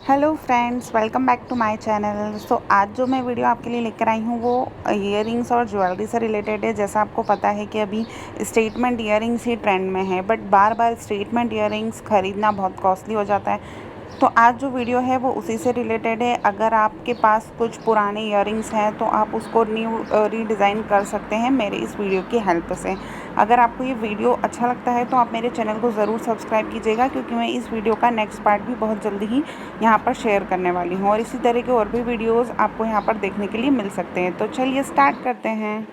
Hello friends, welcome back to my channel. आज जो मैं वीडियो आपके लिए लेकर आई हूँ वो इयररिंग्स और ज्वेलरी से रिलेटेड है। जैसा आपको पता है कि अभी स्टेटमेंट इयररिंग्स ही ट्रेंड में है, but bar bar statement earrings ख़रीदना बहुत कॉस्टली हो जाता है। तो आज जो वीडियो है वो उसी से रिलेटेड है। अगर आपके पास कुछ पुराने इयररिंग्स हैं तो आप उसको रीडिज़ाइन कर सकते हैं मेरे इस वीडियो की हेल्प से। अगर आपको ये वीडियो अच्छा लगता है तो आप मेरे चैनल को ज़रूर सब्सक्राइब कीजिएगा, क्योंकि मैं इस वीडियो का नेक्स्ट पार्ट भी बहुत जल्दी ही यहाँ पर शेयर करने वाली हूँ और इसी तरह के और भी वीडियोज़ आपको यहाँ पर देखने के लिए मिल सकते हैं। तो चलिए स्टार्ट करते हैं।